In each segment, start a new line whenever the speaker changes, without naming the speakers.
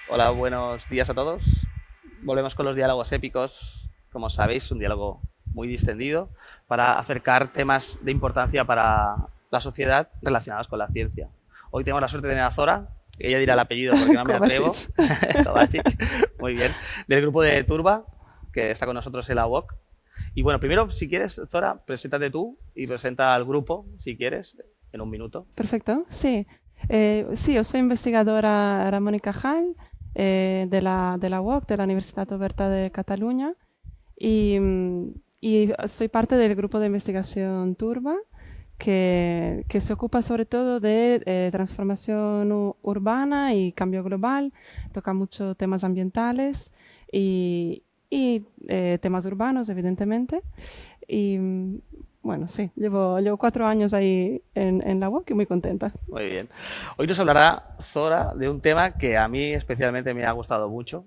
Hola, buenos días a todos. Volvemos con los diálogos épicos. Como sabéis, un diálogo muy distendido para acercar temas de importancia para la sociedad relacionados con la ciencia. Hoy tenemos la suerte de tener a Zora, ella dirá el apellido porque no me atrevo,
Kovacic.
Kovacic, muy bien, del grupo de Turba, que está con nosotros en la UOC. Y bueno, primero, si quieres, Zora, preséntate tú y presenta al grupo, si quieres, en un minuto.
Perfecto, sí. Sí, yo soy investigadora Ramón y Cajal de la UOC, de la Universitat Oberta de Cataluña, y, y soy parte del grupo de investigación Turba, que se ocupa sobre todo de transformación urbana y cambio global, toca mucho temas ambientales y temas urbanos, evidentemente. Y bueno, sí, llevo 4 años ahí en la UOC y muy contenta.
Muy bien. Hoy nos hablará Zora de un tema que a mí especialmente me ha gustado mucho,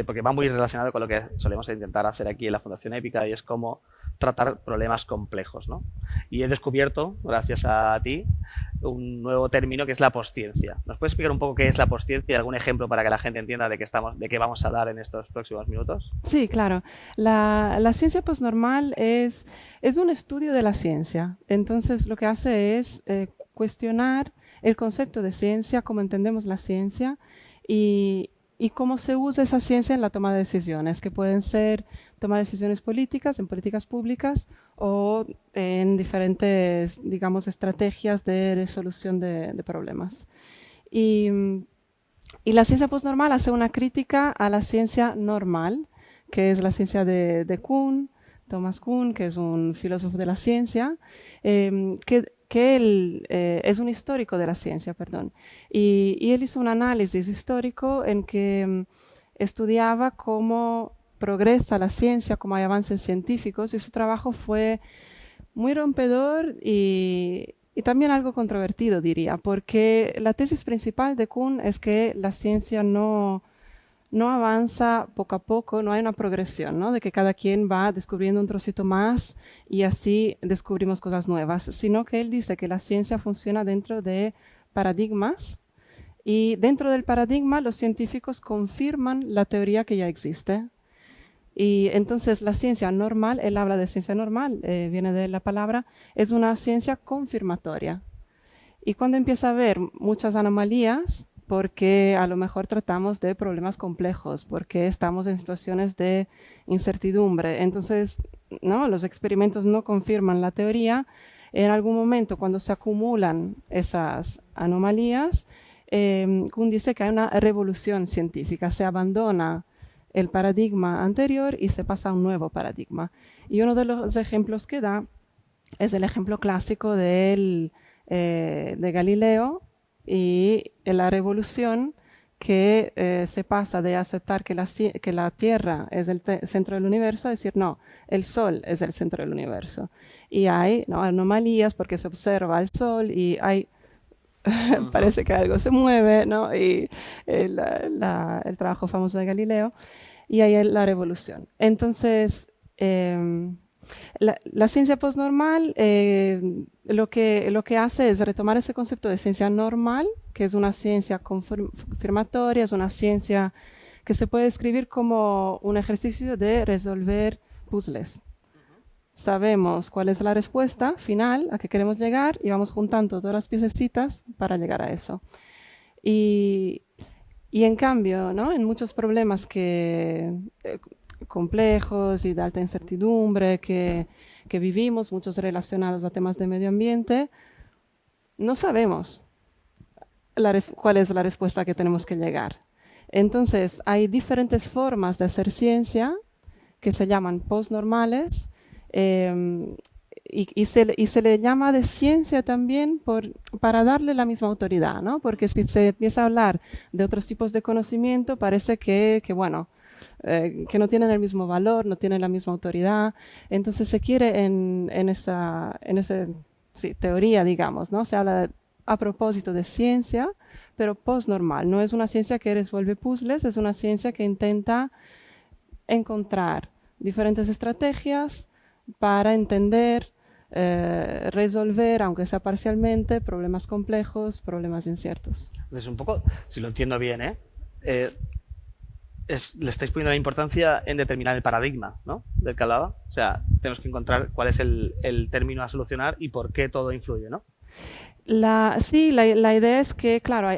porque va muy relacionado con lo que solemos intentar hacer aquí en la Fundación Épica y es cómo tratar problemas complejos, ¿no? Y he descubierto, gracias a ti, un nuevo término que es la posciencia. ¿Nos puedes explicar un poco qué es la posciencia y algún ejemplo para que la gente entienda de qué vamos a hablar en estos próximos minutos?
Sí, claro. La ciencia postnormal es un estudio de la ciencia. Entonces, lo que hace es cuestionar el concepto de ciencia, cómo entendemos la ciencia y cómo se usa esa ciencia en la toma de decisiones, que pueden ser toma de decisiones políticas, en políticas públicas o en diferentes, digamos, estrategias de resolución de problemas. Y, y la ciencia postnormal hace una crítica a la ciencia normal, que es la ciencia de Kuhn, Thomas Kuhn, que es un filósofo de la ciencia, que él es un histórico de la ciencia, perdón. Y él hizo un análisis histórico en que estudiaba cómo progresa la ciencia, cómo hay avances científicos, y su trabajo fue muy rompedor y también algo controvertido, diría, porque la tesis principal de Kuhn es que la ciencia no avanza poco a poco, no hay una progresión, ¿no? De que cada quien va descubriendo un trocito más y así descubrimos cosas nuevas, sino que él dice que la ciencia funciona dentro de paradigmas y dentro del paradigma los científicos confirman la teoría que ya existe. Y entonces la ciencia normal, él habla de ciencia normal, viene de la palabra, es una ciencia confirmatoria. Y cuando empieza a haber muchas anomalías, porque a lo mejor tratamos de problemas complejos, porque estamos en situaciones de incertidumbre, entonces ¿no? Los experimentos no confirman la teoría, en algún momento cuando se acumulan esas anomalías, Kuhn dice que hay una revolución científica, se abandona el paradigma anterior y se pasa a un nuevo paradigma. Y uno de los ejemplos que da es el ejemplo clásico de Galileo y la revolución que se pasa de aceptar que la Tierra es el centro del universo a decir, no, el Sol es el centro del universo. Y hay ¿no? anomalías porque se observa el Sol y hay
Uh -huh.
parece que algo se mueve, ¿no? Y el trabajo famoso de Galileo y ahí la revolución. Entonces, la ciencia postnormal lo que hace es retomar ese concepto de ciencia normal, que es una ciencia confirmatoria, es una ciencia que se puede describir como un ejercicio de resolver puzzles. Sabemos cuál es la respuesta final a que queremos llegar y vamos juntando todas las piececitas para llegar a eso. Y, y en cambio, ¿no? En muchos problemas complejos y de alta incertidumbre que vivimos, muchos relacionados a temas de medio ambiente, no sabemos cuál es la respuesta que tenemos que llegar. Entonces, hay diferentes formas de hacer ciencia que se llaman postnormales eh, y se le llama de ciencia también para darle la misma autoridad, ¿no? Porque si se empieza a hablar de otros tipos de conocimiento, parece bueno, que no tienen el mismo valor, no tienen la misma autoridad. Entonces se quiere esa sí, teoría, digamos, ¿no? Se habla a propósito de ciencia, pero postnormal. No es una ciencia que resuelve puzzles, es una ciencia que intenta encontrar diferentes estrategias para entender, resolver, aunque sea parcialmente, problemas complejos, problemas inciertos.
Entonces, un poco, si lo entiendo bien, le estáis poniendo la importancia en determinar el paradigma, ¿no? Del que hablaba. O sea, tenemos que encontrar cuál es el término a solucionar y por qué todo influye, ¿no?
Sí, la idea es que, claro,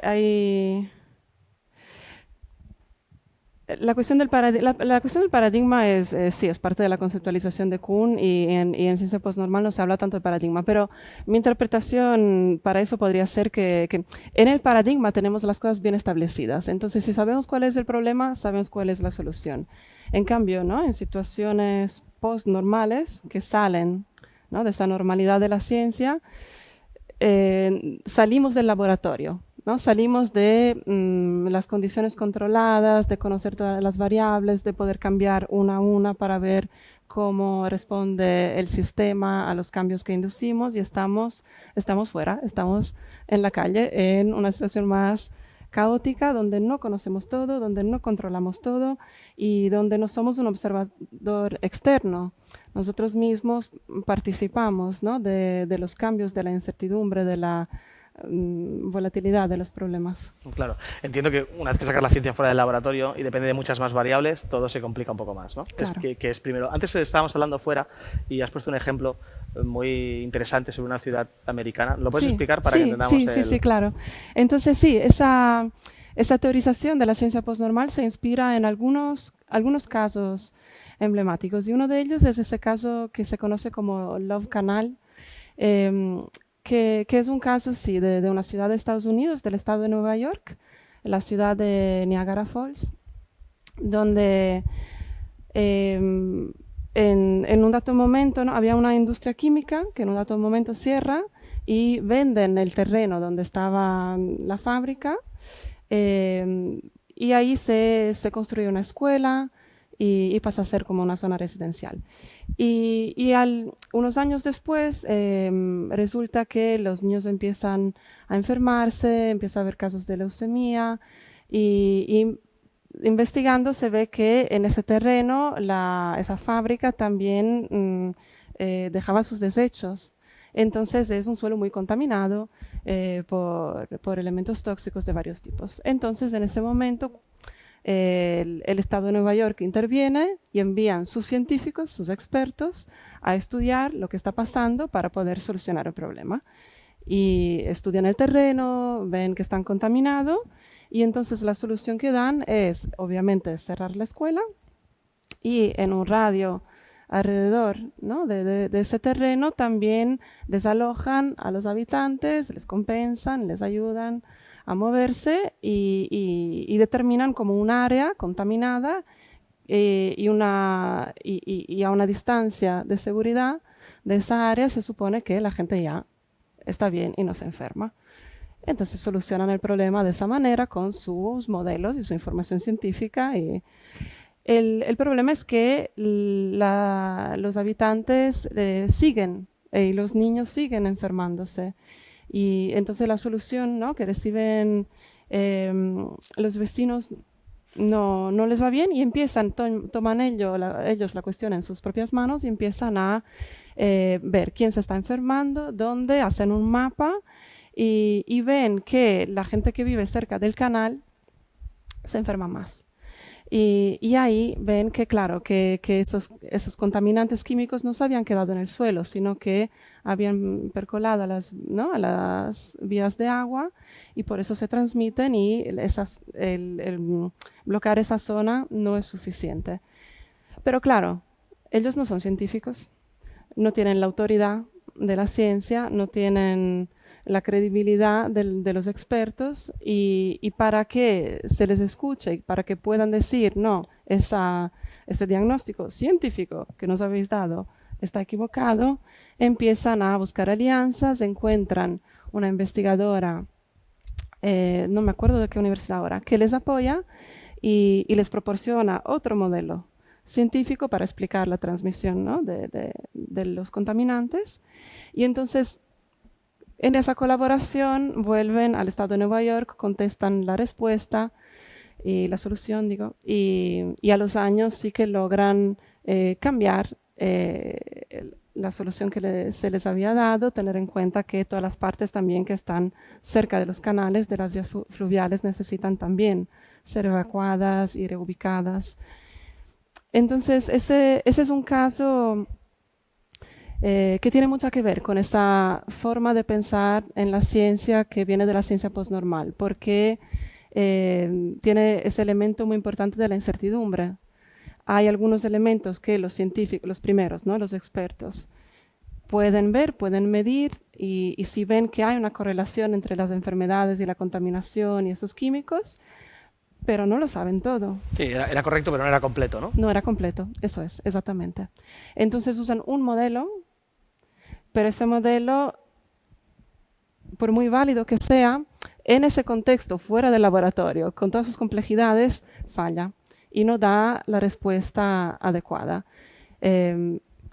la cuestión la cuestión del paradigma es, sí, es parte de la conceptualización de Kuhn y en ciencia postnormal no se habla tanto de paradigma, pero mi interpretación para eso podría ser que en el paradigma tenemos las cosas bien establecidas. Entonces, si sabemos cuál es el problema, sabemos cuál es la solución. En cambio, ¿no? En situaciones postnormales que salen, ¿no? de esa normalidad de la ciencia, salimos del laboratorio. ¿No? Salimos de las condiciones controladas, de conocer todas las variables, de poder cambiar una a una para ver cómo responde el sistema a los cambios que inducimos y estamos fuera, estamos en la calle, en una situación más caótica, donde no conocemos todo, donde no controlamos todo y donde no somos un observador externo. Nosotros mismos participamos, ¿no? de los cambios, de la incertidumbre, de la volatilidad de los problemas.
Claro, entiendo que una vez que sacas la ciencia fuera del laboratorio y depende de muchas más variables, todo se complica un poco más, ¿no?
Claro.
Que es primero, antes estábamos hablando fuera y has puesto un ejemplo muy interesante sobre una ciudad americana. ¿Lo puedes explicar para que entendamos?
Sí, claro. Entonces sí, esa teorización de la ciencia postnormal se inspira en algunos casos emblemáticos y uno de ellos es ese caso que se conoce como Love Canal, que es un caso, sí, de una ciudad de Estados Unidos, del estado de Nueva York, la ciudad de Niagara Falls, donde en un dato momento, ¿no? había una industria química que en un dato momento cierra y venden el terreno donde estaba la fábrica y ahí se construye una escuela y pasa a ser como una zona residencial. Y unos años después resulta que los niños empiezan a enfermarse, empieza a haber casos de leucemia y investigando se ve que en ese terreno esa fábrica también dejaba sus desechos. Entonces es un suelo muy contaminado por elementos tóxicos de varios tipos. Entonces en ese momento el Estado de Nueva York interviene y envían sus científicos, sus expertos, a estudiar lo que está pasando para poder solucionar el problema. Y estudian el terreno, ven que están contaminados y entonces la solución que dan es, obviamente, cerrar la escuela y en un radio alrededor, ¿no? de ese terreno también desalojan a los habitantes, les compensan, les ayudan a moverse y determinan como un área contaminada y a una distancia de seguridad de esa área se supone que la gente ya está bien y no se enferma. Entonces solucionan el problema de esa manera con sus modelos y su información científica. Y el problema es que los habitantes siguen y los niños siguen enfermándose. Y entonces la solución, ¿no? que reciben los vecinos no les va bien y toman ellos la cuestión en sus propias manos y empiezan a ver quién se está enfermando, dónde, hacen un mapa y ven que la gente que vive cerca del canal se enferma más. Y ahí ven que, claro, que esos contaminantes químicos no se habían quedado en el suelo, sino que habían percolado a las vías de agua y por eso se transmiten y el bloquear esa zona no es suficiente. Pero claro, ellos no son científicos, no tienen la autoridad de la ciencia, no tienen la credibilidad de los expertos y para que se les escuche y para que puedan decir, no, ese diagnóstico científico que nos habéis dado está equivocado, empiezan a buscar alianzas, encuentran una investigadora, no me acuerdo de qué universidad ahora, que les apoya y les proporciona otro modelo científico para explicar la transmisión, ¿no? de los contaminantes. Y entonces, en esa colaboración vuelven al estado de Nueva York, contestan la respuesta y la solución, digo, y a los años sí que logran cambiar la solución que se les había dado, tener en cuenta que todas las partes también que están cerca de los canales, de las vías fluviales, necesitan también ser evacuadas y reubicadas. Entonces, ese es un caso que tiene mucho que ver con esa forma de pensar en la ciencia que viene de la ciencia postnormal, porque tiene ese elemento muy importante de la incertidumbre. Hay algunos elementos que los científicos, los primeros, ¿no? Los expertos, pueden ver, pueden medir, y si ven que hay una correlación entre las enfermedades y la contaminación y esos químicos, pero no lo saben todo.
Sí, era correcto, pero no era completo, ¿no?
No era completo, eso es, exactamente. Entonces usan un modelo, pero ese modelo, por muy válido que sea, en ese contexto, fuera del laboratorio, con todas sus complejidades, falla y no da la respuesta adecuada.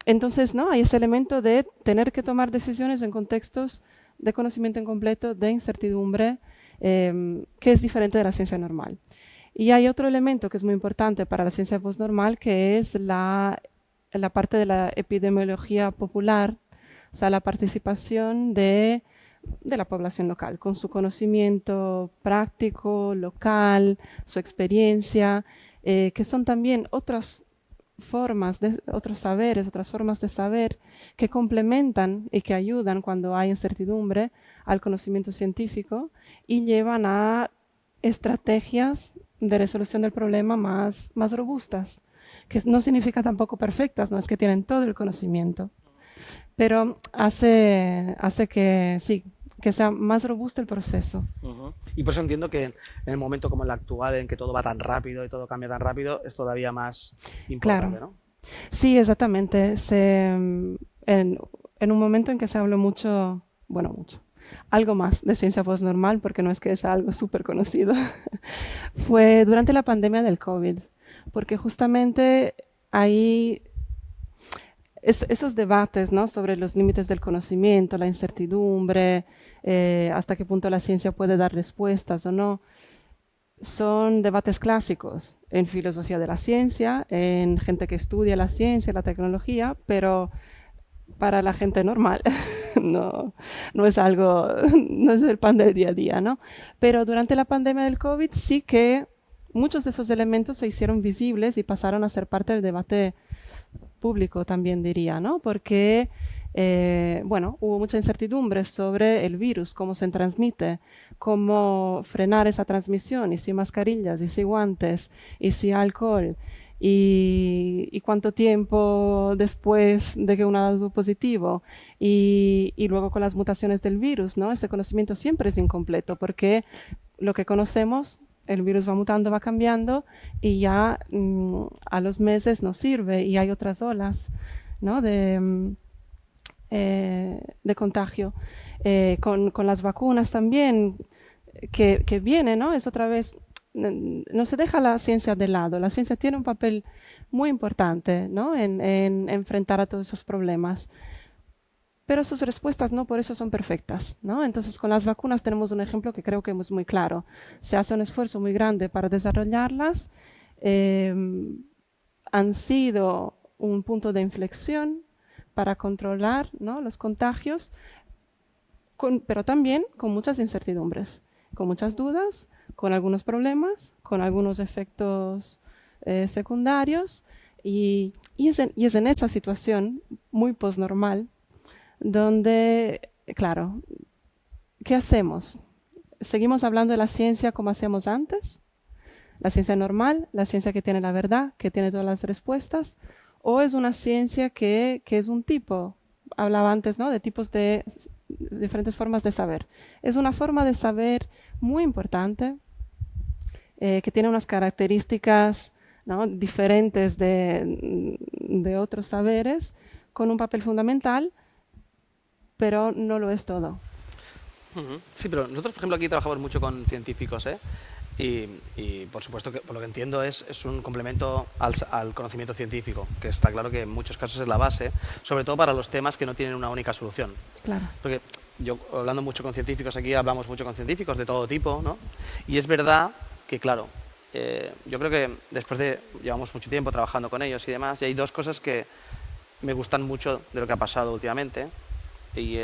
Entonces, ¿no? Hay ese elemento de tener que tomar decisiones en contextos de conocimiento incompleto, de incertidumbre, que es diferente de la ciencia normal. Y hay otro elemento que es muy importante para la ciencia postnormal, que es la parte de la epidemiología popular, o sea, la participación de la población local, con su conocimiento práctico, local, su experiencia, que son también otras formas, otros saberes, otras formas de saber que complementan y que ayudan cuando hay incertidumbre al conocimiento científico y llevan a estrategias de resolución del problema más robustas, que no significa tampoco perfectas, no es que tienen todo el conocimiento, pero hace que sí, que sea más robusto el proceso.
Y por eso entiendo que en el momento como el actual, en que todo va tan rápido y todo cambia tan rápido, es todavía más importante,
Claro.
¿no?
Sí, exactamente. En un momento en que se habló mucho, bueno, mucho, algo más de ciencia postnormal, porque no es que sea algo súper conocido, fue durante la pandemia del COVID, porque justamente ahí esos debates, ¿no? Sobre los límites del conocimiento, la incertidumbre, hasta qué punto la ciencia puede dar respuestas o no, son debates clásicos en filosofía de la ciencia, en gente que estudia la ciencia, la tecnología, pero para la gente normal no es algo, no es el pan del día a día, ¿no? Pero durante la pandemia del COVID sí que muchos de esos elementos se hicieron visibles y pasaron a ser parte del debate público, también diría, ¿no? Porque, bueno, hubo mucha incertidumbre sobre el virus, cómo se transmite, cómo frenar esa transmisión, y si mascarillas, y si guantes, y si alcohol, y cuánto tiempo después de que uno ha dado positivo, y luego con las mutaciones del virus, ¿no? Ese conocimiento siempre es incompleto, porque lo que conocemos, el virus va mutando, va cambiando, y ya a los meses no sirve, y hay otras olas, ¿no? de contagio. Con las vacunas también, que viene, ¿no? Es otra vez, no se deja la ciencia de lado. La ciencia tiene un papel muy importante, ¿no? en enfrentar a todos esos problemas. Pero sus respuestas no por eso son perfectas, ¿no? Entonces, con las vacunas tenemos un ejemplo que creo que es muy claro. Se hace un esfuerzo muy grande para desarrollarlas. Han sido un punto de inflexión para controlar, ¿no? los contagios, pero también con muchas incertidumbres, con muchas dudas, con algunos problemas, con algunos efectos secundarios. Y es en esa situación muy posnormal donde, claro, ¿qué hacemos? ¿Seguimos hablando de la ciencia como hacíamos antes? ¿La ciencia normal, la ciencia que tiene la verdad, que tiene todas las respuestas? ¿O es una ciencia que es un tipo? Hablaba antes, ¿no? De tipos de diferentes formas de saber. Es una forma de saber muy importante, que tiene unas características, ¿no? diferentes de otros saberes, con un papel fundamental, pero no lo es todo.
Sí, pero nosotros, por ejemplo, aquí trabajamos mucho con científicos, ¿eh? Y por supuesto, que por lo que entiendo, es un complemento al conocimiento científico, que está claro que en muchos casos es la base, sobre todo para los temas que no tienen una única solución.
Claro.
Porque yo, hablando mucho con científicos aquí, hablamos mucho con científicos de todo tipo, ¿no? Y es verdad que, claro, yo creo que después de, llevamos mucho tiempo trabajando con ellos y demás, y hay dos cosas que me gustan mucho de lo que ha pasado últimamente, y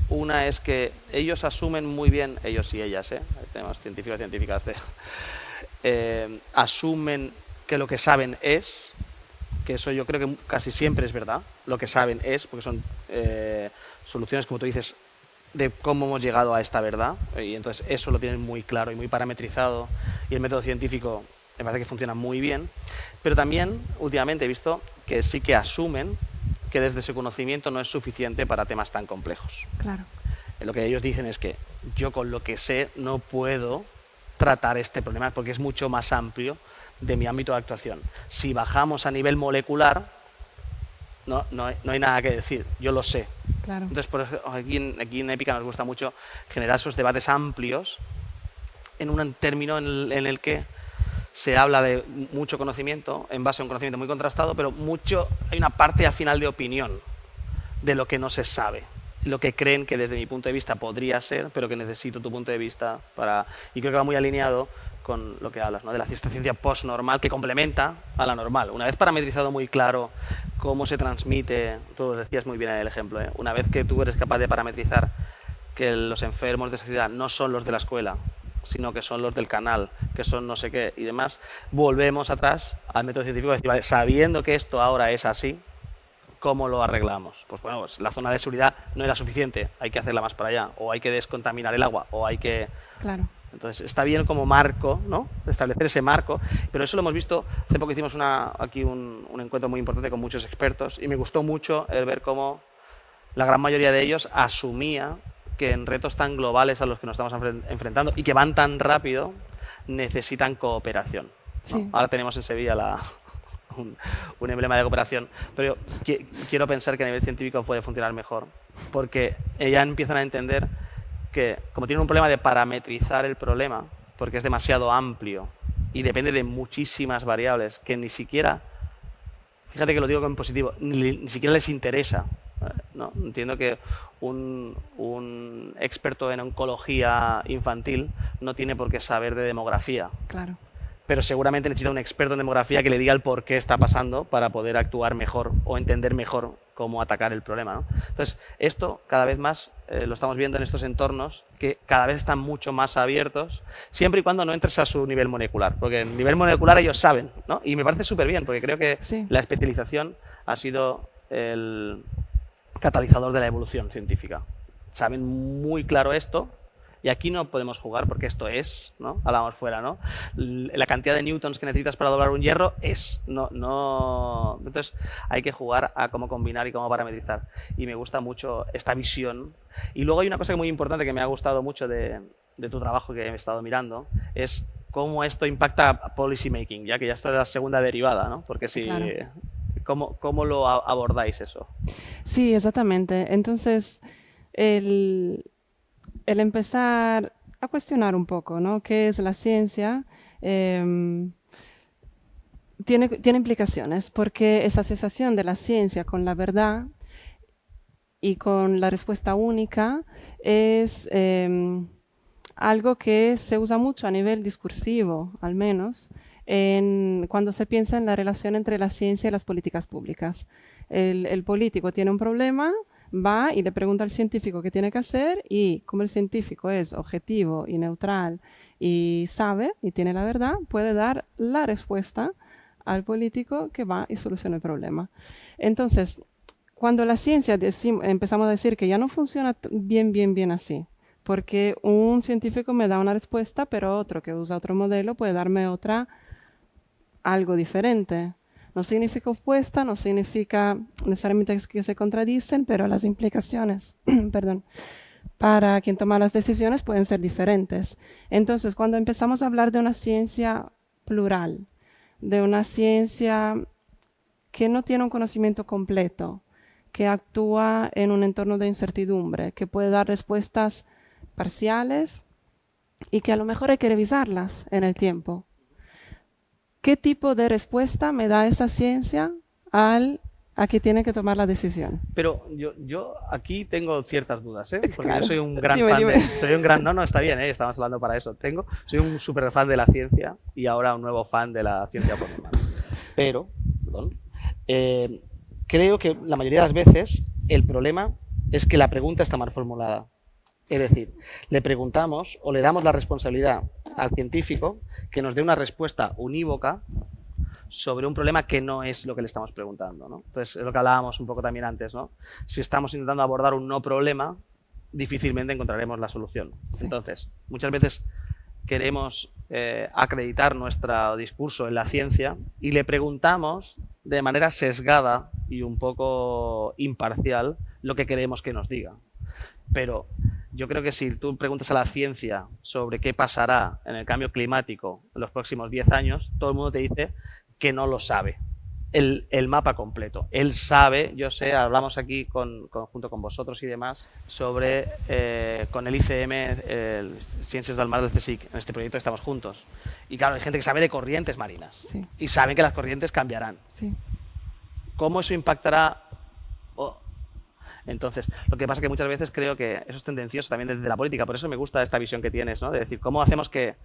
una es que ellos asumen muy bien, ellos y ellas, tenemos científicos y científicas, asumen que lo que saben es, que eso yo creo que casi siempre es verdad, lo que saben es, porque son soluciones, como tú dices, de cómo hemos llegado a esta verdad, y entonces eso lo tienen muy claro y muy parametrizado, y el método científico me parece que funciona muy bien, pero también últimamente he visto que sí que asumen que desde su conocimiento no es suficiente para temas tan complejos.
Claro.
Lo que ellos dicen es que yo con lo que sé no puedo tratar este problema porque es mucho más amplio de mi ámbito de actuación. Si bajamos a nivel molecular, no hay nada que decir, yo lo sé.
Claro.
Entonces, por eso, aquí en Épica nos gusta mucho generar esos debates amplios en un término en el que se habla de mucho conocimiento, en base a un conocimiento muy contrastado, pero hay una parte al final de opinión de lo que no se sabe, lo que creen que desde mi punto de vista podría ser, pero que necesito tu punto de vista para... Y creo que va muy alineado con lo que hablas, ¿no? De la ciencia postnormal que complementa a la normal. Una vez parametrizado muy claro cómo se transmite, tú lo decías muy bien en el ejemplo, una vez que tú eres capaz de parametrizar que los enfermos de esa ciudad no son los de la escuela, sino que son los del canal, que son no sé qué y demás, volvemos atrás al método científico de decir, vale, sabiendo que esto ahora es así, ¿cómo lo arreglamos? Pues bueno, pues la zona de seguridad no era suficiente, hay que hacerla más para allá, o hay que descontaminar el agua, o hay que...
Claro.
Entonces está bien como marco, ¿no? Establecer ese marco, pero eso lo hemos visto, hace poco hicimos aquí un encuentro muy importante con muchos expertos y me gustó mucho el ver cómo la gran mayoría de ellos asumía que en retos tan globales a los que nos estamos enfrentando y que van tan rápido, necesitan cooperación, ¿no?
Sí.
Ahora tenemos en Sevilla un emblema de cooperación, pero yo quiero pensar que a nivel científico puede funcionar mejor, porque ya empiezan a entender que, como tienen un problema de parametrizar el problema, porque es demasiado amplio y depende de muchísimas variables que ni siquiera, fíjate que lo digo en positivo, ni siquiera les interesa, ¿no? Entiendo que un experto en oncología infantil no tiene por qué saber de demografía.
Claro.
Pero seguramente necesita un experto en demografía que le diga el por qué está pasando para poder actuar mejor o entender mejor cómo atacar el problema, ¿no? Entonces, esto cada vez más lo estamos viendo en estos entornos que cada vez están mucho más abiertos, siempre y cuando no entres a su nivel molecular, porque en nivel molecular ellos saben, ¿no? Y me parece súper bien, porque creo que
Sí.
la especialización ha sido el catalizador de la evolución científica. Saben muy claro esto. Y aquí no podemos jugar porque esto es, ¿no? Hablamos fuera, ¿no? La cantidad de newtons que necesitas para doblar un hierro es, no. Entonces hay que jugar a cómo combinar y cómo parametrizar. Y me gusta mucho esta visión. Y luego hay una cosa muy importante que me ha gustado mucho de tu trabajo que he estado mirando, es cómo esto impacta policy making, ya que ya está es la segunda derivada, ¿no? Porque si...
Claro.
¿Cómo lo abordáis eso?
Sí, exactamente. Entonces, el empezar a cuestionar un poco, ¿no? ¿Qué es la ciencia? Tiene implicaciones porque esa asociación de la ciencia con la verdad y con la respuesta única es algo que se usa mucho a nivel discursivo, al menos, cuando se piensa en la relación entre la ciencia y las políticas públicas. El político tiene un problema, va y le pregunta al científico qué tiene que hacer y como el científico es objetivo y neutral y sabe y tiene la verdad, puede dar la respuesta al político que va y soluciona el problema. Entonces, cuando la ciencia empezamos a decir que ya no funciona bien así, porque un científico me da una respuesta, pero otro que usa otro modelo puede darme algo diferente. No significa opuesta, no significa necesariamente que se contradicen, pero las implicaciones, perdón, para quien toma las decisiones pueden ser diferentes. Entonces, cuando empezamos a hablar de una ciencia plural, de una ciencia que no tiene un conocimiento completo, que actúa en un entorno de incertidumbre, que puede dar respuestas parciales y que a lo mejor hay que revisarlas en el tiempo. ¿Qué tipo de respuesta me da esa ciencia a que tiene que tomar la decisión?
Pero yo aquí tengo ciertas dudas, ¿eh? Porque
Claro.
yo soy un gran
Dime,
fan
dime.
no, está bien, ¿eh? Estamos hablando para eso. Soy un súper fan de la ciencia y ahora un nuevo fan de la ciencia postnormal. Pero, perdón, creo que la mayoría de las veces el problema es que la pregunta está mal formulada. Es decir, le preguntamos o le damos la responsabilidad al científico que nos dé una respuesta unívoca sobre un problema que no es lo que le estamos preguntando, ¿no? Entonces, es lo que hablábamos un poco también antes, ¿no? Si estamos intentando abordar un no problema, difícilmente encontraremos la solución. Sí. Entonces, muchas veces queremos acreditar nuestro discurso en la ciencia y le preguntamos de manera sesgada y un poco imparcial lo que queremos que nos diga. Pero yo creo que si tú preguntas a la ciencia sobre qué pasará en el cambio climático en los próximos 10 años, todo el mundo te dice que no lo sabe. El mapa completo. Él sabe, yo sé, hablamos aquí junto con vosotros y demás sobre, con el ICM, Ciencias del Mar del CSIC, en este proyecto que estamos juntos. Y claro, hay gente que sabe de corrientes marinas. Sí. Y saben que las corrientes cambiarán. Sí. ¿Cómo eso impactará? Entonces, lo que pasa es que muchas veces creo que eso es tendencioso también desde la política. Por eso me gusta esta visión que tienes, ¿no? De decir, ¿cómo hacemos que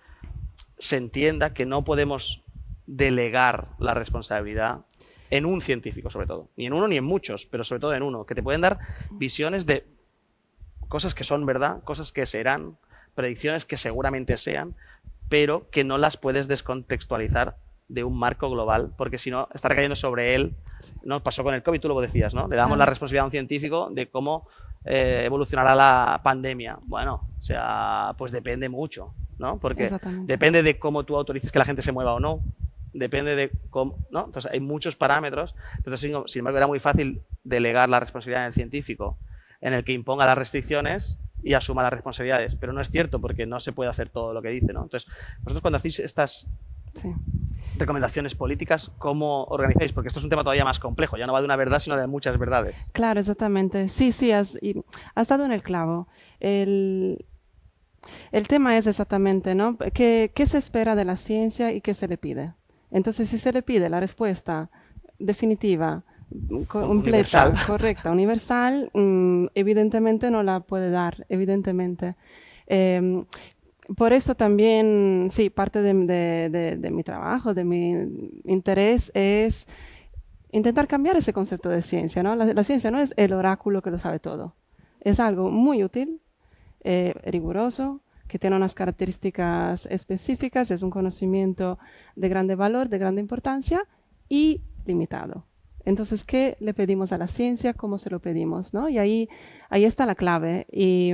se entienda que no podemos delegar la responsabilidad en un científico, sobre todo? Ni en uno ni en muchos, pero sobre todo en uno, que te pueden dar visiones de cosas que son verdad, cosas que serán, predicciones que seguramente sean, pero que no las puedes descontextualizar de un marco global, porque si no, está recayendo sobre él. ¿No? Pasó con el COVID, tú lo decías, ¿no? Le damos la responsabilidad a un científico de cómo evolucionará la pandemia. Bueno, o sea, pues depende mucho, ¿no? Porque depende de cómo tú autorices que la gente se mueva o no. Depende de cómo, ¿no? Entonces hay muchos parámetros, pero sin embargo era muy fácil delegar la responsabilidad en el científico, en el que imponga las restricciones y asuma las responsabilidades. Pero no es cierto, porque no se puede hacer todo lo que dice, ¿no? Entonces, vosotros cuando hacéis estas recomendaciones políticas, ¿cómo organizáis? Porque esto es un tema todavía más complejo, ya no va de una verdad, sino de muchas verdades.
Claro, exactamente. Sí, has dado en el clavo. El tema es exactamente, ¿no? ¿Qué se espera de la ciencia y qué se le pide? Entonces, si se le pide la respuesta definitiva, completa, correcta, universal, evidentemente no la puede dar, evidentemente. Por eso también, sí, parte de mi trabajo, de mi interés es intentar cambiar ese concepto de ciencia, ¿no? La ciencia no es el oráculo que lo sabe todo. Es algo muy útil, riguroso, que tiene unas características específicas, es un conocimiento de grande valor, de grande importancia y limitado. Entonces, ¿qué le pedimos a la ciencia? ¿Cómo se lo pedimos? ¿No? Y ahí está la clave. Y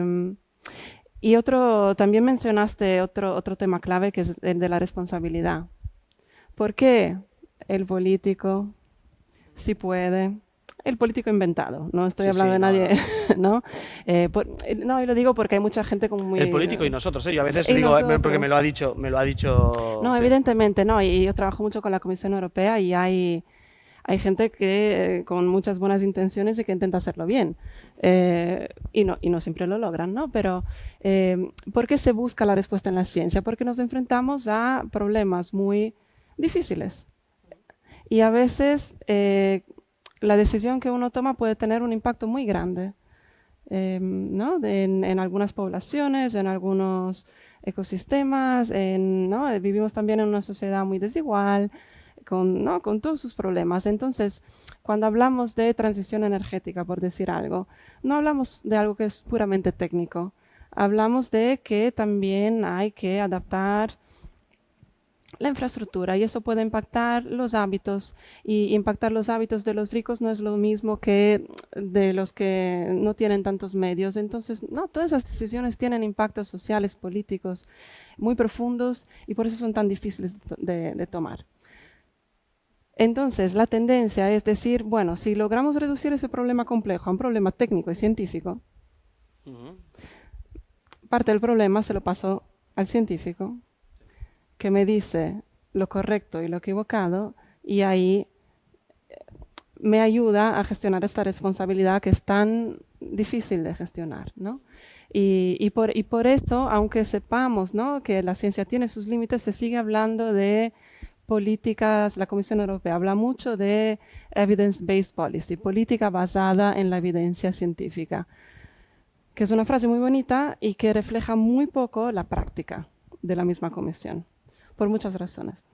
también mencionaste otro tema clave, que es el de la responsabilidad. ¿Por qué el político sí puede? El político inventado, no estoy hablando de nadie, ¿no? No, y lo digo porque hay mucha gente como muy...
El político y nosotros, yo a veces digo, porque me lo ha dicho...
No, evidentemente, no, y yo trabajo mucho con la Comisión Europea y hay gente que con muchas buenas intenciones y que intenta hacerlo bien. Y no siempre lo logran, ¿no? Pero ¿por qué se busca la respuesta en la ciencia? Porque nos enfrentamos a problemas muy difíciles. Y a veces la decisión que uno toma puede tener un impacto muy grande, ¿no? En algunas poblaciones, en algunos ecosistemas, ¿no? Vivimos también en una sociedad muy desigual, con todos sus problemas. Entonces, cuando hablamos de transición energética, por decir algo, no hablamos de algo que es puramente técnico. Hablamos de que también hay que adaptar la infraestructura y eso puede impactar los hábitos, y impactar los hábitos de los ricos no es lo mismo que de los que no tienen tantos medios. Entonces, no, todas esas decisiones tienen impactos sociales, políticos muy profundos y por eso son tan difíciles de tomar. Entonces, la tendencia es decir, bueno, si logramos reducir ese problema complejo a un problema técnico y científico, parte del problema se lo paso al científico, que me dice lo correcto y lo equivocado, y ahí me ayuda a gestionar esta responsabilidad que es tan difícil de gestionar, ¿no? Y por eso, aunque sepamos, ¿no?, que la ciencia tiene sus límites, se sigue hablando de políticas. La Comisión Europea habla mucho de evidence-based policy, política basada en la evidencia científica, que es una frase muy bonita y que refleja muy poco la práctica de la misma Comisión, por muchas razones.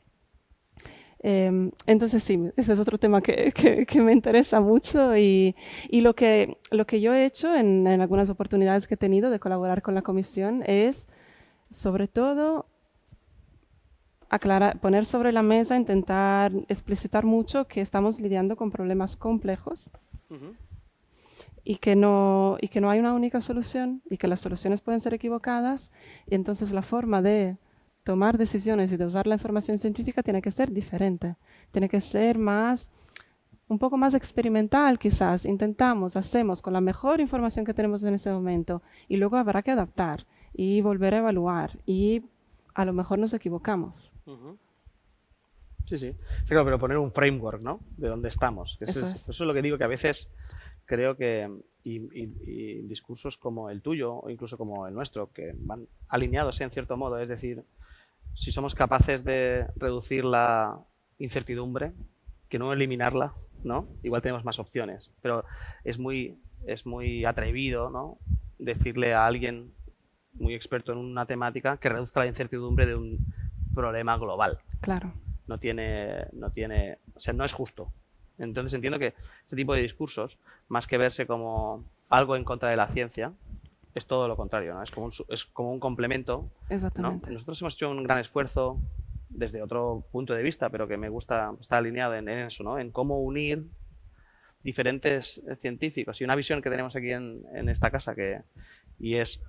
Entonces sí, ese es otro tema que me interesa mucho y lo que yo he hecho en algunas oportunidades que he tenido de colaborar con la comisión es sobre todo aclarar, poner sobre la mesa, intentar explicitar mucho que estamos lidiando con problemas complejos y que no hay una única solución y que las soluciones pueden ser equivocadas y entonces la forma de tomar decisiones y de usar la información científica tiene que ser diferente, tiene que ser más, un poco más experimental quizás. Intentamos, hacemos con la mejor información que tenemos en ese momento y luego habrá que adaptar y volver a evaluar y a lo mejor nos equivocamos.
Sí, sí. Sí, claro, pero poner un framework, ¿no? De dónde estamos.
Eso es.
Eso es lo que digo, que a veces creo que y discursos como el tuyo o incluso como el nuestro, que van alineados en cierto modo, es decir, si somos capaces de reducir la incertidumbre, que no eliminarla, ¿no? Igual tenemos más opciones, pero es muy atrevido, ¿no? Decirle a alguien muy experto en una temática que reduzca la incertidumbre de un problema global.
Claro.
No tiene, o sea, no es justo. Entonces entiendo que este tipo de discursos, más que verse como algo en contra de la ciencia, es todo lo contrario, ¿no? Es como un complemento, ¿no?
Exactamente.
Nosotros hemos hecho un gran esfuerzo desde otro punto de vista, pero que me gusta estar alineado en eso, ¿no? En cómo unir diferentes científicos y una visión que tenemos aquí en esta casa y es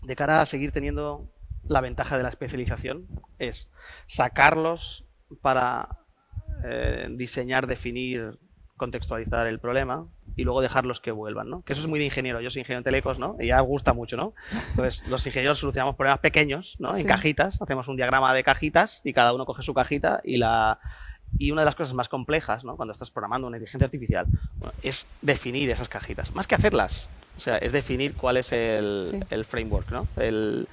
de cara a seguir teniendo la ventaja de la especialización, es sacarlos para diseñar, definir, contextualizar el problema y luego dejarlos que vuelvan, ¿no? Que eso es muy de ingeniero. Yo soy ingeniero en telecos, ¿no? Y ya gusta mucho, ¿no? Entonces, los ingenieros solucionamos problemas pequeños, ¿no? Sí. En cajitas. Hacemos un diagrama de cajitas y cada uno coge su cajita y una de las cosas más complejas, ¿no? Cuando estás programando una inteligencia artificial, bueno, es definir esas cajitas. Más que hacerlas. O sea, es definir cuál es el framework, ¿no? El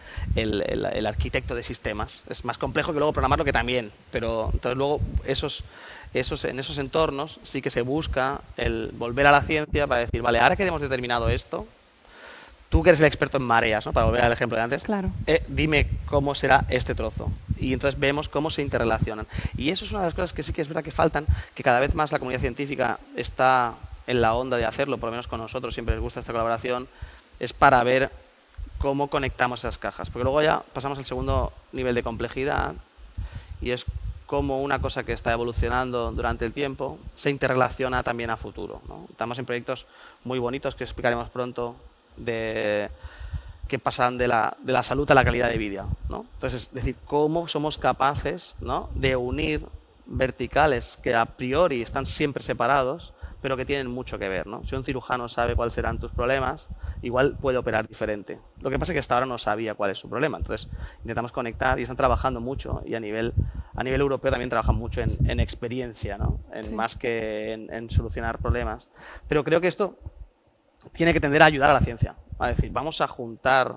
arquitecto de sistemas. Es más complejo que luego programarlo, que también. Pero entonces luego en esos entornos sí que se busca el volver a la ciencia para decir, vale, ahora que hemos determinado esto, tú que eres el experto en mareas, ¿no? Para volver al ejemplo de antes,
claro.
Dime cómo será este trozo. Y entonces vemos cómo se interrelacionan. Y eso es una de las cosas que sí que es verdad que faltan, que cada vez más la comunidad científica está en la onda de hacerlo, por lo menos con nosotros siempre les gusta esta colaboración, es para ver cómo conectamos esas cajas. Porque luego ya pasamos al segundo nivel de complejidad y es cómo una cosa que está evolucionando durante el tiempo se interrelaciona también a futuro, ¿no? Estamos en proyectos muy bonitos que explicaremos pronto que pasan de la salud a la calidad de vida, ¿no? Entonces, es decir, cómo somos capaces, ¿no?, de unir verticales que a priori están siempre separados, pero que tienen mucho que ver, ¿no? Si un cirujano sabe cuáles serán tus problemas, igual puede operar diferente. Lo que pasa es que hasta ahora no sabía cuál es su problema. Entonces, intentamos conectar y están trabajando mucho y a nivel europeo también trabajan mucho en experiencia, ¿no? Sí. Más que en solucionar problemas. Pero creo que esto tiene que tender a ayudar a la ciencia. A decir, vamos a juntar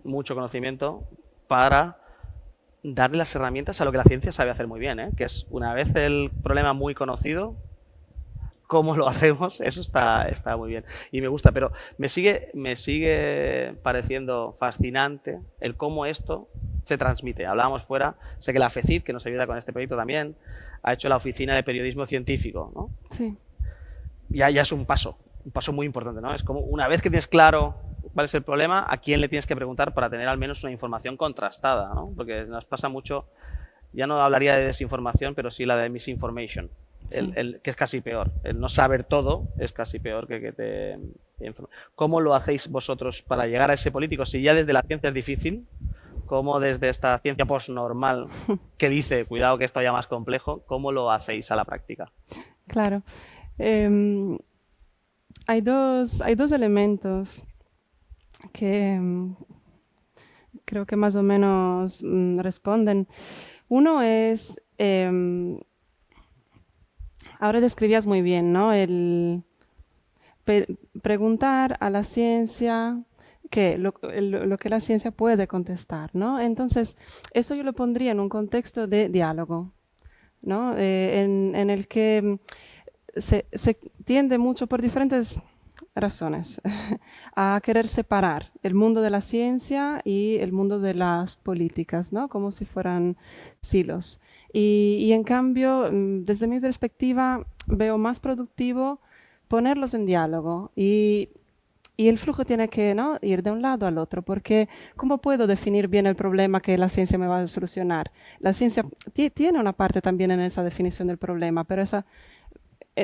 mucho conocimiento para darle las herramientas a lo que la ciencia sabe hacer muy bien, ¿eh? Que es, una vez el problema muy conocido, cómo lo hacemos, eso está muy bien. Y me gusta, pero me sigue pareciendo fascinante el cómo esto se transmite. Hablábamos fuera, sé que la FECID, que nos ayuda con este proyecto también, ha hecho la Oficina de Periodismo Científico, ¿no?
Sí.
Ya es un paso muy importante, ¿no? Es como una vez que tienes claro cuál es el problema, a quién le tienes que preguntar para tener al menos una información contrastada, ¿no? Porque nos pasa mucho, ya no hablaría de desinformación, pero sí la de misinformation. Sí. Que es casi peor. El no saber todo es casi peor que te informe. ¿Cómo lo hacéis vosotros para llegar a ese político? Si ya desde la ciencia es difícil, ¿cómo desde esta ciencia postnormal que dice, cuidado que esto ya más complejo, cómo lo hacéis a la práctica?
Claro. Hay dos elementos que creo que más o menos responden. Uno es... ahora describías muy bien, ¿no? El preguntar a la ciencia lo que la ciencia puede contestar, ¿no? Entonces, eso yo lo pondría en un contexto de diálogo, ¿no? En el que se tiende mucho por diferentes razones a querer separar el mundo de la ciencia y el mundo de las políticas, ¿no? Como si fueran silos. Y en cambio, desde mi perspectiva, veo más productivo ponerlos en diálogo y el flujo tiene que, ¿no?, ir de un lado al otro, porque ¿cómo puedo definir bien el problema que la ciencia me va a solucionar? La ciencia tiene una parte también en esa definición del problema, pero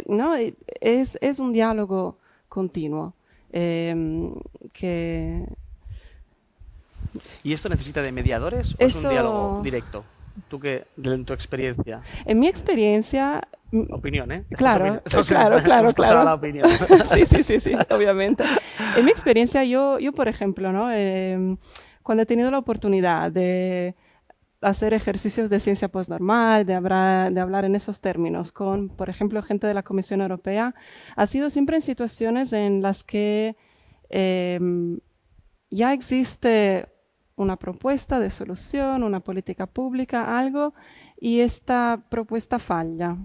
no, es un diálogo continuo. Que
¿Y esto necesita de mediadores o es un diálogo directo? ¿Tú qué, en tu experiencia?
En mi experiencia...
Opinión, ¿eh?
Claro, claro.
La opinión.
Sí, obviamente. En mi experiencia, yo por ejemplo, ¿no? Cuando he tenido la oportunidad de hacer ejercicios de ciencia postnormal, de hablar en esos términos con, por ejemplo, gente de la Comisión Europea, ha sido siempre en situaciones en las que ya existe una propuesta de solución, una política pública, algo, y esta propuesta falla.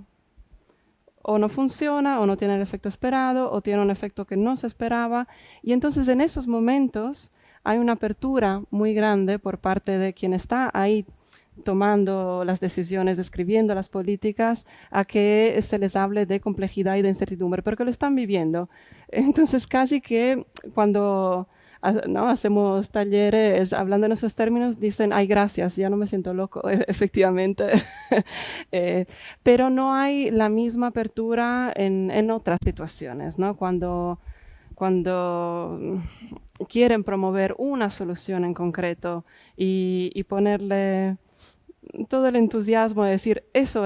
O no funciona, o no tiene el efecto esperado, o tiene un efecto que no se esperaba. Y entonces en esos momentos hay una apertura muy grande por parte de quien está ahí tomando las decisiones, escribiendo las políticas, a que se les hable de complejidad y de incertidumbre, porque lo están viviendo. Entonces casi que cuando... ¿no?, hacemos talleres hablando en esos términos, dicen, ay, gracias, ya no me siento loco, efectivamente. Pero no hay la misma apertura en otras situaciones, ¿no? Cuando quieren promover una solución en concreto y ponerle todo el entusiasmo de decir, eso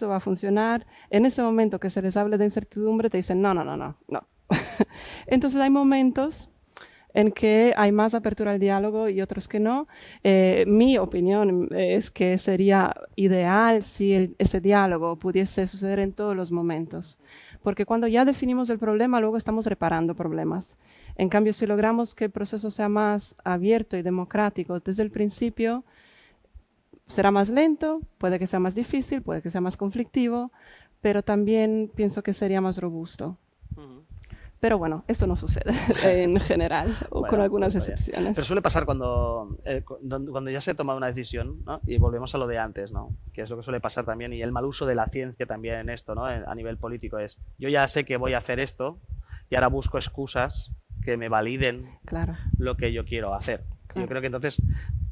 va a funcionar, en ese momento que se les hable de incertidumbre, te dicen, no. Entonces hay momentos en que hay más apertura al diálogo y otros que no. Mi opinión es que sería ideal si ese diálogo pudiese suceder en todos los momentos, porque cuando ya definimos el problema, luego estamos reparando problemas. En cambio, si logramos que el proceso sea más abierto y democrático desde el principio, será más lento, puede que sea más difícil, puede que sea más conflictivo, pero también pienso que sería más robusto. Pero bueno, esto no sucede en general, o con algunas excepciones.
Pero suele pasar cuando ya se ha tomado una decisión, ¿no? Y volvemos a lo de antes, ¿no? Que es lo que suele pasar también, y el mal uso de la ciencia también en esto, ¿no? A nivel político es, yo ya sé que voy a hacer esto y ahora busco excusas que me validen lo que yo quiero hacer. Yo creo que entonces,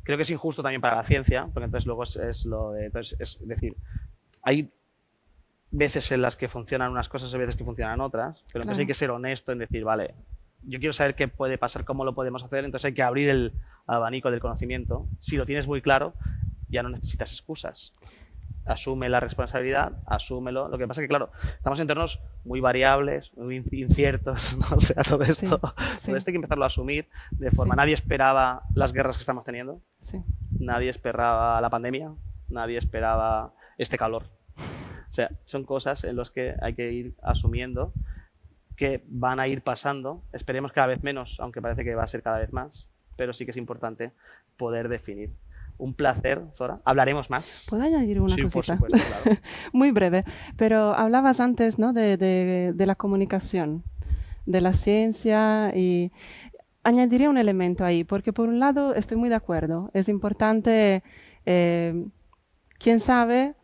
creo que es injusto también para la ciencia, porque entonces luego es lo de, entonces, es decir, hay veces en las que funcionan unas cosas y veces que funcionan otras, pero entonces hay que ser honesto en decir, vale, yo quiero saber qué puede pasar, cómo lo podemos hacer, entonces hay que abrir el abanico del conocimiento. Si lo tienes muy claro, ya no necesitas excusas. Asume la responsabilidad, asúmelo. Lo que pasa es que, claro, estamos en entornos muy variables, muy inciertos, ¿no? O sea, todo esto, todo esto hay que empezarlo a asumir de forma... Nadie esperaba las guerras que estamos teniendo, nadie esperaba la pandemia, nadie esperaba este calor. O sea, son cosas en las que hay que ir asumiendo que van a ir pasando. Esperemos cada vez menos, aunque parece que va a ser cada vez más, pero sí que es importante poder definir. Un placer, Zora. Hablaremos más.
¿Puedo añadir una cosita?
Por supuesto, claro.
Muy breve, pero hablabas antes, ¿no?, de la comunicación, de la ciencia, y añadiría un elemento ahí, porque por un lado estoy muy de acuerdo. Es importante, quién sabe,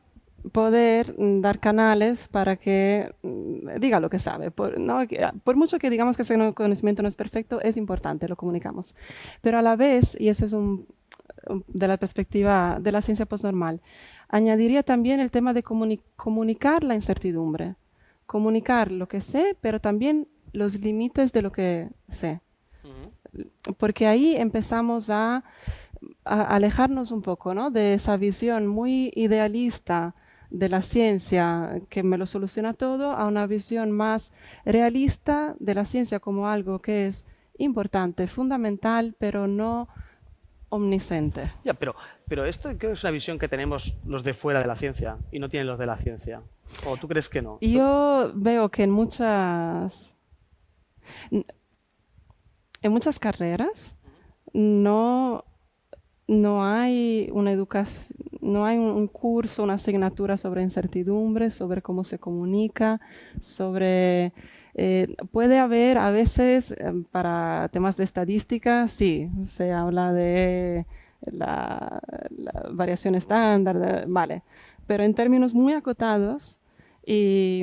poder dar canales para que diga lo que sabe. Por mucho que digamos que ese conocimiento no es perfecto, es importante, lo comunicamos. Pero a la vez, y eso es de la perspectiva de la ciencia postnormal, añadiría también el tema de comunicar la incertidumbre. Comunicar lo que sé, pero también los límites de lo que sé. Porque ahí empezamos a alejarnos un poco, ¿no?, de esa visión muy idealista de la ciencia que me lo soluciona todo, a una visión más realista de la ciencia como algo que es importante, fundamental, pero no omnisciente.
Ya, pero esto creo que es una visión que tenemos los de fuera de la ciencia y no tienen los de la ciencia. ¿O tú crees que no?
Yo veo que en muchas carreras no hay una educación, No hay un curso, una asignatura sobre incertidumbre, sobre cómo se comunica, sobre... puede haber a veces para temas de estadística, sí, se habla de la variación estándar, vale, pero en términos muy acotados y,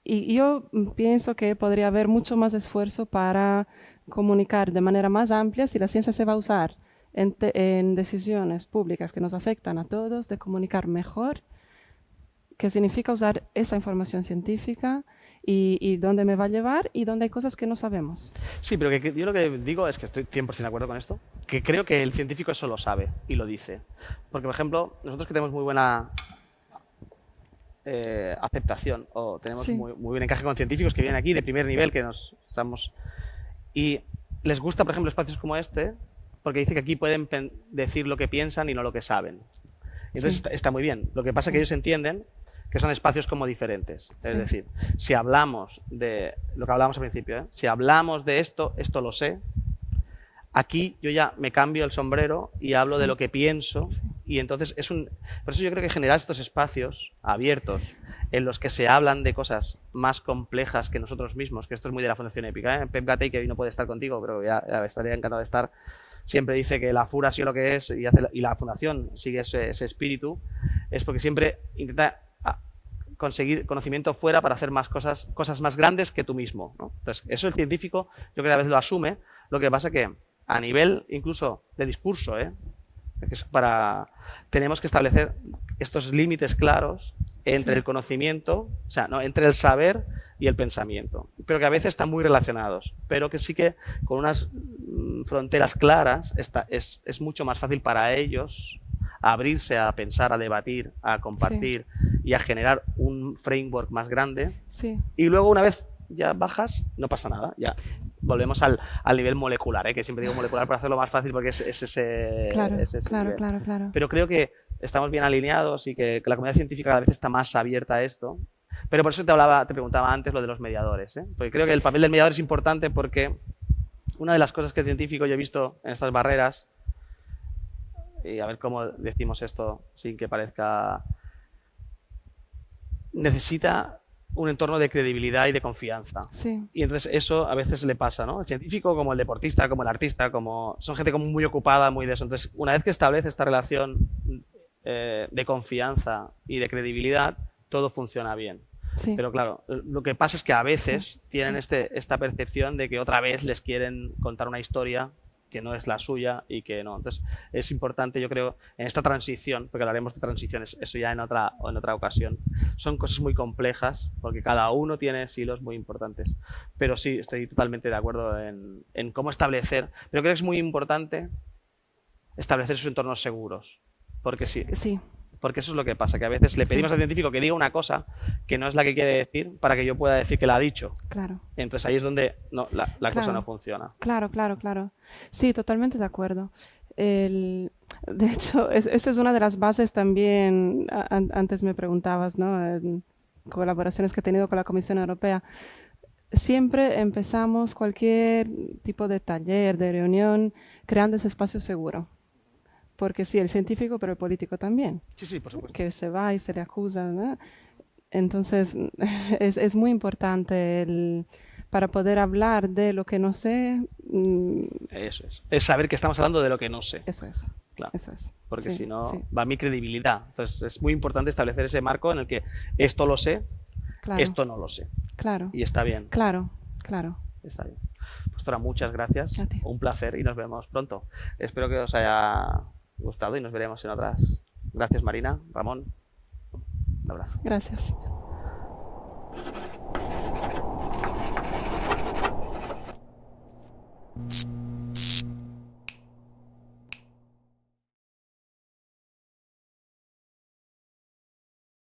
y yo pienso que podría haber mucho más esfuerzo para comunicar de manera más amplia si la ciencia se va a usar en decisiones públicas que nos afectan a todos, de comunicar mejor qué significa usar esa información científica y dónde me va a llevar y dónde hay cosas que no sabemos.
Sí, pero yo lo que digo es que estoy 100% de acuerdo con esto, que creo que el científico eso lo sabe y lo dice. Porque, por ejemplo, nosotros que tenemos muy buena aceptación o tenemos
Sí.
muy buen encaje con científicos que vienen aquí de primer nivel, que nos estamos... Y les gusta, por ejemplo, espacios como este, porque dice que aquí pueden decir lo que piensan y no lo que saben. Entonces está muy bien. Lo que pasa es que ellos entienden que son espacios como diferentes. Es decir, si hablamos de lo que hablábamos al principio, si hablamos de esto, esto lo sé, aquí yo ya me cambio el sombrero y hablo de lo que pienso y entonces por eso yo creo que generar estos espacios abiertos en los que se hablan de cosas más complejas que nosotros mismos, que esto es muy de la Fundación Épica, Pep Gatey, que hoy no puede estar contigo, pero ya estaría encantado de estar, siempre dice que la FURA sí lo que es y la Fundación sigue ese espíritu, es porque siempre intenta conseguir conocimiento fuera para hacer más cosas más grandes que tú mismo, ¿no? Entonces, eso el científico yo creo que a veces lo asume, lo que pasa que a nivel incluso de discurso, tenemos que establecer estos límites claros entre el conocimiento, o sea, ¿no? Entre el saber y el pensamiento, pero que a veces están muy relacionados, pero que sí que con unas fronteras claras es mucho más fácil para ellos abrirse a pensar, a debatir, a compartir y a generar un framework más grande. Y luego una vez ya bajas, no pasa nada, ya volvemos al nivel molecular, que siempre digo molecular para hacerlo más fácil porque es ese
Claro.
Pero creo que estamos bien alineados y que la comunidad científica cada vez está más abierta a esto. Pero por eso te preguntaba antes lo de los mediadores, porque creo que el papel del mediador es importante porque una de las cosas que el científico yo he visto en estas barreras, y a ver cómo decimos esto sin que parezca, necesita un entorno de credibilidad y de confianza. Y entonces eso a veces le pasa, ¿no? El científico, como el deportista, como el artista, son gente como muy ocupada, muy de eso. Entonces, una vez que establece esta relación de confianza y de credibilidad, todo funciona bien. Pero claro, lo que pasa es que a veces tienen esta percepción de que otra vez les quieren contar una historia que no es la suya y que no. Entonces, es importante, yo creo, en esta transición, porque hablaremos de transiciones, eso ya en otra ocasión, son cosas muy complejas, porque cada uno tiene hilos muy importantes. Pero sí, estoy totalmente de acuerdo en cómo establecer, pero creo que es muy importante establecer esos entornos seguros, porque porque eso es lo que pasa, que a veces le pedimos al científico que diga una cosa que no es la que quiere decir para que yo pueda decir que la ha dicho.
Claro.
Entonces ahí es donde la cosa no funciona.
Claro. Sí, totalmente de acuerdo. De hecho, esa es una de las bases también, antes me preguntabas, ¿no? En colaboraciones que he tenido con la Comisión Europea. Siempre empezamos cualquier tipo de taller, de reunión, creando ese espacio seguro. Porque sí, el científico, pero el político también.
Sí, por supuesto.
Que se va y se le acusa, ¿no? Entonces, es muy importante para poder hablar de lo que no sé.
Eso es. Es saber que estamos hablando de lo que no sé.
Eso es.
Claro.
Eso es.
Porque si no, va mi credibilidad. Entonces, es muy importante establecer ese marco en el que esto lo sé, esto no lo sé.
Claro.
Y está bien.
Claro.
Está bien. Pastora, muchas gracias. Un placer y nos vemos pronto. Espero que os haya gustado y nos veremos en otras. Gracias, Marina, Ramón. Un abrazo.
Gracias.